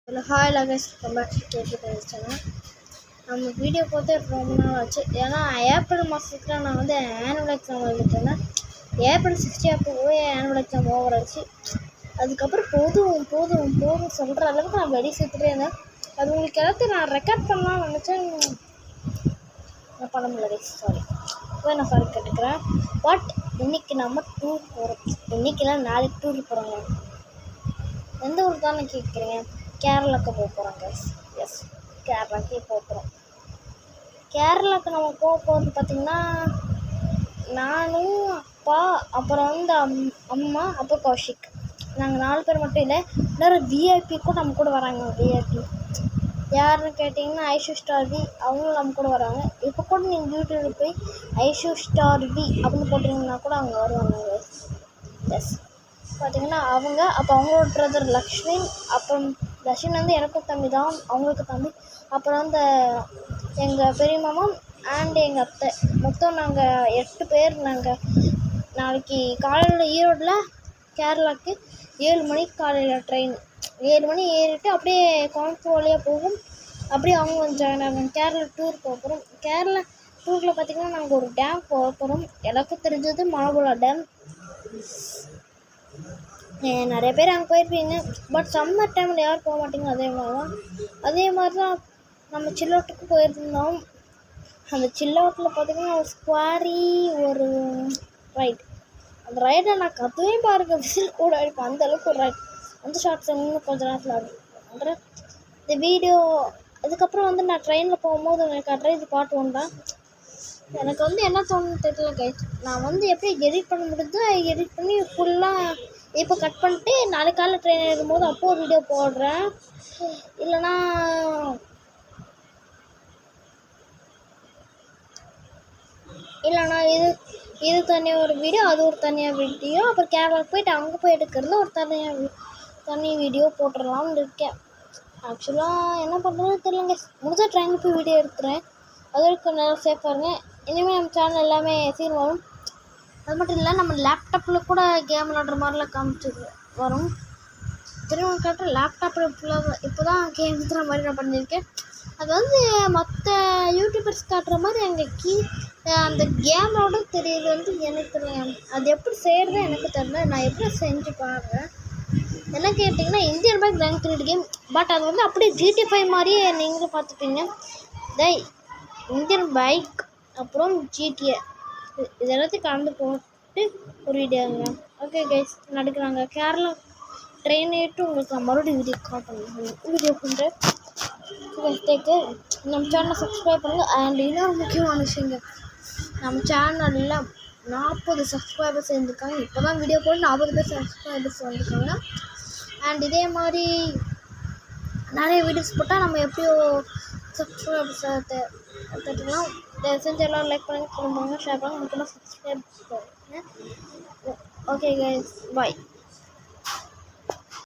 Hello, hi, guys. Welcome back to KK channel. நம்ம video போட்டு ரொம்ப நாள் ஆச்சு. ஏன்னா ஏப்ரல் மாதத்துல நான் வந்து ஆனுவல் எக்ஸாம் எழுதிட்டேன். ஏப்ரல் 60 அப்போ போய் ஆனுவல் எக்ஸாம் ஓவர் ஆச்சு. அதுக்கப்புறம் போதும் சொல்கிற அளவுக்கு நான் வெளியே சேர்த்துட்டே இருந்தேன். அது உங்களுக்கு எல்லாத்தையும் நான் ரெக்கார்ட் பண்ணலாம்னு நினச்சேன். நான் பண்ண முடியல, சாரி. இப்போ நான் சாரி கேட்டுக்கிறேன். பட் இன்னைக்கு நம்ம டூர் போகிறோம். இன்னைக்கெல்லாம் நாளைக்கு டூர் போகிறோங்க. எந்த ஊருக்கு தான் கேட்குறீங்க? கேரளாவுக்கு போகிறோம் கைஸ். எஸ், கேரளாக்கே போகிறோம். கேரளாவுக்கு நம்ம போகிறது பார்த்திங்கன்னா நானும் அப்பா அப்புறம் வந்து அம்மா அப்புறம் கௌஷிக், நாங்கள் 4 பேர் மட்டும் இல்லை. இன்னொரு விஐபி கூட நம்ம கூட வராங்க. விஐபி யாருன்னு கேட்டிங்கன்னா ஐஷு ஸ்டார் வி, அவங்களும் நம்ம கூட வராங்க. இப்போ கூட நீங்கள் யூடியூப்பில் போய் ஐஷு ஸ்டார் வி அப்படின்னு போட்டிங்கன்னா கூட அவங்க வருவாங்க. எஸ், பார்த்திங்கன்னா அவங்க அப்போ அவங்களோட பிரதர் லக்ஷ்மி, அப்புறம் லக்ஷ்மி வந்து எனக்கும் தம்பி தான், அவங்களுக்கு தம்பி. அப்புறம் வந்து எங்கள் பெரிய மாமா அண்ட் எங்கள் அத்தை, மொத்தம் நாங்கள் 8 பேர். நாங்கள் நாளைக்கு காலையில் ஈரோடில் கேரளாவுக்கு 7 மணிக்கு காலையில் ட்ரெயின். 7 மணி ஏறிட்டு அப்படியே கோயம்புத்தூர் வழியாக போகும். அப்படியே அவங்க வந்து ஜாயின் ஆகும். கேரளா டூர் போகிறோம். கேரளா டூரில் பார்த்திங்கன்னா நாங்கள் ஒரு டேம் போகிறோம். எனக்கும் தெரிஞ்சது மலபுழா டேம். நிறைய பேர் அங்கே போயிருப்பீங்க. பட் சம்மர் டைமில் யாரும் போக மாட்டீங்க. அதே மாதிரி தான் நம்ம சில்லோட்டுக்கு போயிருந்தோம். அந்த சில்லோட்டில் பார்த்திங்கன்னா ஒரு ஸ்குவாரி ஒரு ரைட். அந்த ரைடை நான் கற்றுவே பாருங்க, விசில் கூட அடிப்பேன். அந்தளவுக்கு ஒரு ரைட். அந்த ஷார்ட்ஸ் இன்னும் கொஞ்சம் நேரத்தில் ஆடுறேன் இந்த வீடியோ. அதுக்கப்புறம் வந்து நான் ட்ரெயினில் போகும்போது எனக்கு காட்டுறேன். இது பார்ட் 1 தான். எனக்கு வந்து என்ன தோணுன்னு தெரியல கைஸ். நான் வந்து எப்படி எடிட் பண்ண முடியுதோ எடிட் பண்ணி ஃபுல்லாக இப்போ கட் பண்ணிட்டு நாளைக்கு காலையில் ட்ரெயின் ஏறும்போது அப்போ ஒரு வீடியோ போடுறேன். இல்லைனா இது தனியாக ஒரு வீடியோ, அது ஒரு தனியாக வீடியோ. அப்புறம் கேரளாவுக்கு போயிட்டு அங்கே போய் எடுக்கிறது ஒரு தனி வீடியோ போட்டுடலாம்னு இருக்கேன். ஆக்சுவலாக என்ன பண்ணுறதுன்னு தெரியலங்க. முடிஞ்சால் ட்ரெயினுக்கு போய் வீடியோ எடுத்துகிறேன். அது வரைக்கும் நல்லா சேஃபாக இருங்க. இனிமேல் நம்ம சேனல் எல்லாமே சீன் வரும். அது மட்டும் இல்லை, நம்ம லேப்டாப்பில் கூட கேம் விளாடுற மாதிரிலாம் காமிச்சிது வரும். திரும்ப காட்டுற லேப்டாப்பில் ஃபுல்லாக இப்போ தான் கேம் விளாடுற மாதிரி நான் பண்ணியிருக்கேன். அது வந்து மற்ற யூடியூபர்ஸ் காட்டுற மாதிரி அந்த கேமோட தெரியுது வந்து எனக்கு தெரியல. அது எப்படி செய்கிறது எனக்கு தெரியல. நான் எப்படி செஞ்சு பாருங்கள். என்ன கேட்டிங்கன்னா Indian bike rank 3 game. But அது வந்து அப்படியே GT5 மாதிரியே நீங்களும் பார்த்துப்பீங்க. இந்தியன் பைக் அப்புறம் GTA இது எல்லாத்தையும் கலந்து போட்டு ஒரு வீடியோங்க. ஓகே கைஸ், நடக்கிறாங்க கேரளா ட்ரெயின் ஏறிட்டு உங்களுக்கு நான் மறுபடியும் வீடியோ பண்ணுறேன். நம்ம சேனலை சப்ஸ்கிரைப் பண்ணுங்கள். அண்ட் இன்னொரு முக்கியமான விஷயங்க, நம்ம சேனலில் 40 சப்ஸ்கிரைபர்ஸ் இருந்திருக்காங்க. இப்போ தான் வீடியோ போட்டு 40 பேர் சப்ஸ்கிரைபர்ஸ் வந்துருக்காங்க. அண்ட் இதே மாதிரி நிறைய வீடியோஸ் போட்டால் நம்ம எப்படியோ சப்ஸ்கிரைபர்ஸை தட்டுக்கலாம். செஞ்சு எல்லோரும் லைக் பண்ணி ஷேர் பண்ணுங்க. முக்கியமாக சப்ஸ்கிரைப் பண்ணுங்கள். ஓகே கைஸ், பாய்.